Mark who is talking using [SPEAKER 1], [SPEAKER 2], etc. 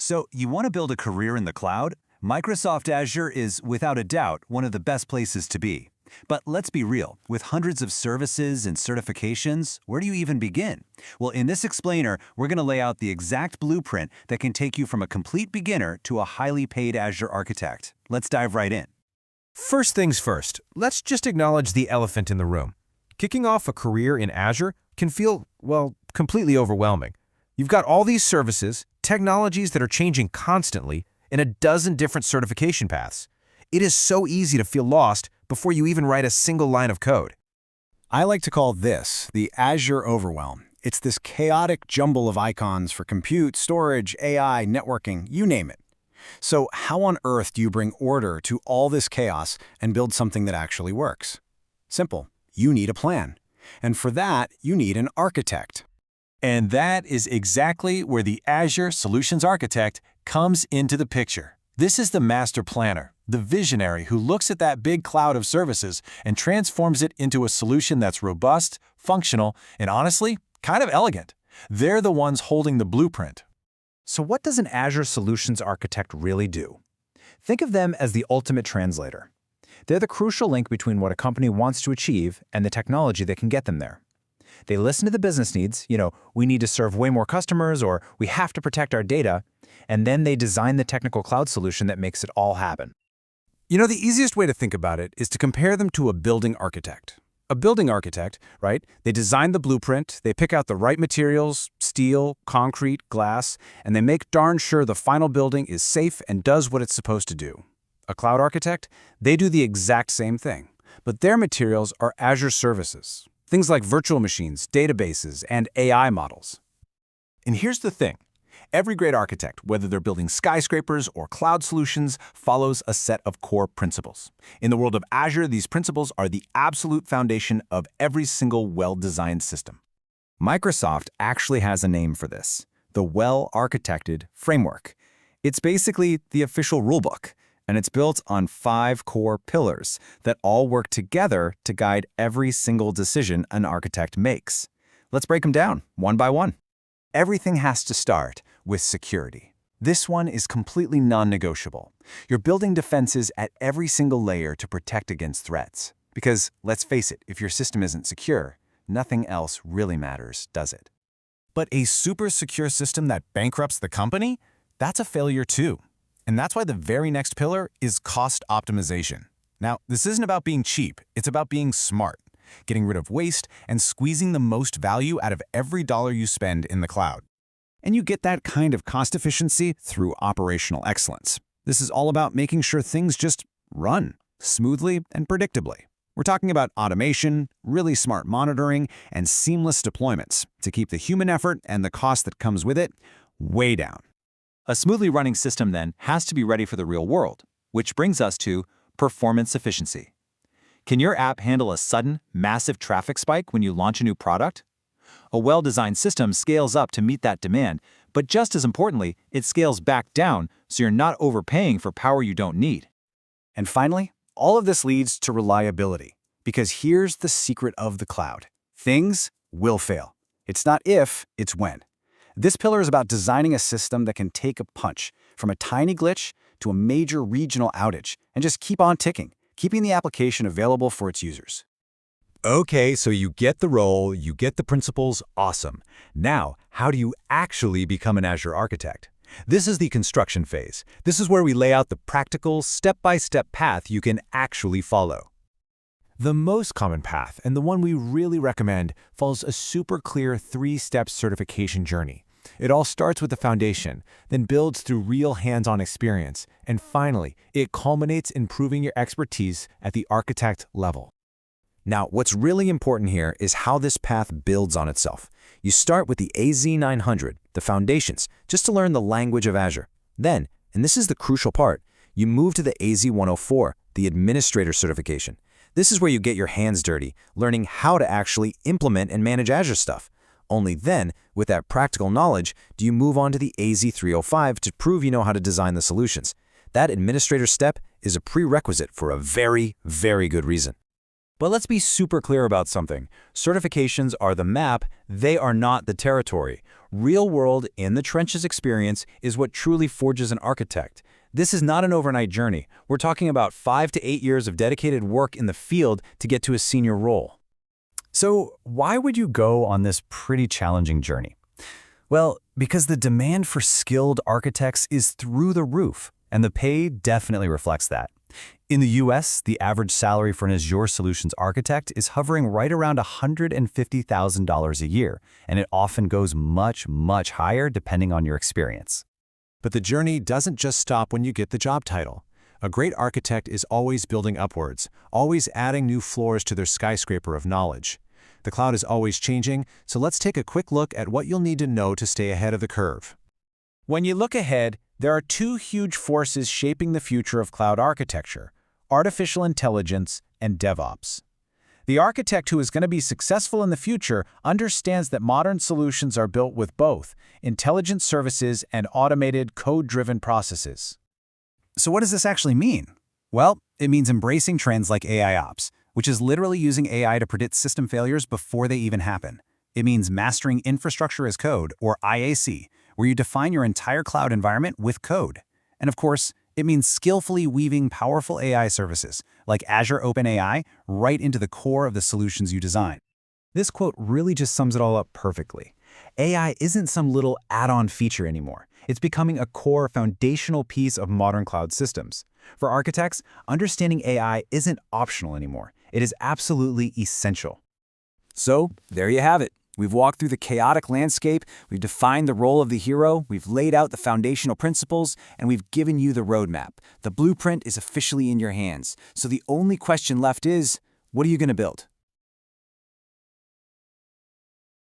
[SPEAKER 1] So, you want to build a career in the cloud? Microsoft Azure is, without a doubt, one of the best places to be. But let's be real, with hundreds of services and certifications, where do you even begin? Well, in this explainer, we're going to lay out the exact blueprint that can take you from a complete beginner to a highly paid Azure architect. Let's dive right in.
[SPEAKER 2] First things first, let's just acknowledge the elephant in the room. Kicking off a career in Azure can feel, well, completely overwhelming. You've got all these services, technologies that are changing constantly, and a dozen different certification paths. It is so easy to feel lost before you even write a single line of code.
[SPEAKER 3] I like to call this the Azure overwhelm. It's this chaotic jumble of icons for compute, storage, AI, networking, you name it. So how on earth do you bring order to all this chaos and build something that actually works? Simple. You need a plan. And for that, you need an architect.
[SPEAKER 1] And that is exactly where the Azure Solutions Architect comes into the picture. This is the master planner, the visionary who looks at that big cloud of services and transforms it into a solution that's robust, functional, and honestly, kind of elegant. They're the ones holding the blueprint.
[SPEAKER 4] So what does an Azure Solutions Architect really do? Think of them as the ultimate translator. They're the crucial link between what a company wants to achieve and the technology that can get them there. They listen to the business needs, we need to serve way more customers or we have to protect our data, and then they design the technical cloud solution that makes it all happen.
[SPEAKER 2] The easiest way to think about it is to compare them to a building architect. A building architect, right? They design the blueprint, they pick out the right materials, steel, concrete, glass, and they make darn sure the final building is safe and does what it's supposed to do. A cloud architect, they do the exact same thing, but their materials are Azure services. Things like virtual machines, databases, and AI models. And here's the thing. Every great architect, whether they're building skyscrapers or cloud solutions, follows a set of core principles. In the world of Azure, these principles are the absolute foundation of every single well-designed system.
[SPEAKER 3] Microsoft actually has a name for this, the Well-Architected Framework. It's basically the official rulebook, and it's built on 5 core pillars that all work together to guide every single decision an architect makes. Let's break them down one by one. Everything has to start with security. This one is completely non-negotiable. You're building defenses at every single layer to protect against threats. Because, let's face it, if your system isn't secure, nothing else really matters, does it?
[SPEAKER 2] But a super secure system that bankrupts the company? That's a failure too. And that's why the very next pillar is cost optimization. Now, this isn't about being cheap, it's about being smart, getting rid of waste and squeezing the most value out of every dollar you spend in the cloud.
[SPEAKER 3] And you get that kind of cost efficiency through operational excellence. This is all about making sure things just run smoothly and predictably. We're talking about automation, really smart monitoring, and seamless deployments to keep the human effort and the cost that comes with it way down.
[SPEAKER 1] A smoothly running system, then, has to be ready for the real world, which brings us to performance efficiency. Can your app handle a sudden, massive traffic spike when you launch a new product? A well-designed system scales up to meet that demand, but just as importantly, it scales back down so you're not overpaying for power you don't need.
[SPEAKER 3] And finally, all of this leads to reliability, because here's the secret of the cloud. Things will fail. It's not if, it's when. This pillar is about designing a system that can take a punch from a tiny glitch to a major regional outage and just keep on ticking, keeping the application available for its users.
[SPEAKER 5] Okay, so you get the role, you get the principles, awesome. Now, how do you actually become an Azure architect? This is the construction phase. This is where we lay out the practical, step-by-step path you can actually follow.
[SPEAKER 2] The most common path, and the one we really recommend, follows a super clear 3-step certification journey. It all starts with the foundation, then builds through real hands-on experience, and finally, it culminates in proving your expertise at the architect level.
[SPEAKER 3] Now, what's really important here is how this path builds on itself. You start with the AZ900, the foundations, just to learn the language of Azure. Then, and this is the crucial part, you move to the AZ104, the administrator certification. This is where you get your hands dirty, learning how to actually implement and manage Azure stuff. Only then, with that practical knowledge, do you move on to the AZ305 to prove you know how to design the solutions. That administrator step is a prerequisite for a very, very good reason.
[SPEAKER 2] But let's be super clear about something. Certifications are the map, they are not the territory. Real-world, in-the-trenches experience is what truly forges an architect. This is not an overnight journey. We're talking about 5 to 8 years of dedicated work in the field to get to a senior role.
[SPEAKER 3] So why would you go on this pretty challenging journey? Well, because the demand for skilled architects is through the roof, and the pay definitely reflects that. In the US, the average salary for an Azure Solutions Architect is hovering right around $150,000 a year, and it often goes much, much higher depending on your experience.
[SPEAKER 5] But the journey doesn't just stop when you get the job title. A great architect is always building upwards, always adding new floors to their skyscraper of knowledge. The cloud is always changing, so let's take a quick look at what you'll need to know to stay ahead of the curve.
[SPEAKER 2] When you look ahead, there are two huge forces shaping the future of cloud architecture: artificial intelligence and DevOps. The architect who is going to be successful in the future understands that modern solutions are built with both intelligent services and automated code-driven processes.
[SPEAKER 4] So what does this actually mean? Well, it means embracing trends like AIOps, which is literally using AI to predict system failures before they even happen. It means mastering infrastructure as code, or IAC, where you define your entire cloud environment with code. And of course, it means skillfully weaving powerful AI services, like Azure OpenAI, right into the core of the solutions you design. This quote really just sums it all up perfectly. AI isn't some little add-on feature anymore. It's becoming a core foundational piece of modern cloud systems. For architects, understanding AI isn't optional anymore. It is absolutely essential.
[SPEAKER 2] So, there you have it. We've walked through the chaotic landscape, we've defined the role of the hero, we've laid out the foundational principles, and we've given you the roadmap. The blueprint is officially in your hands. So the only question left is, what are you going to build?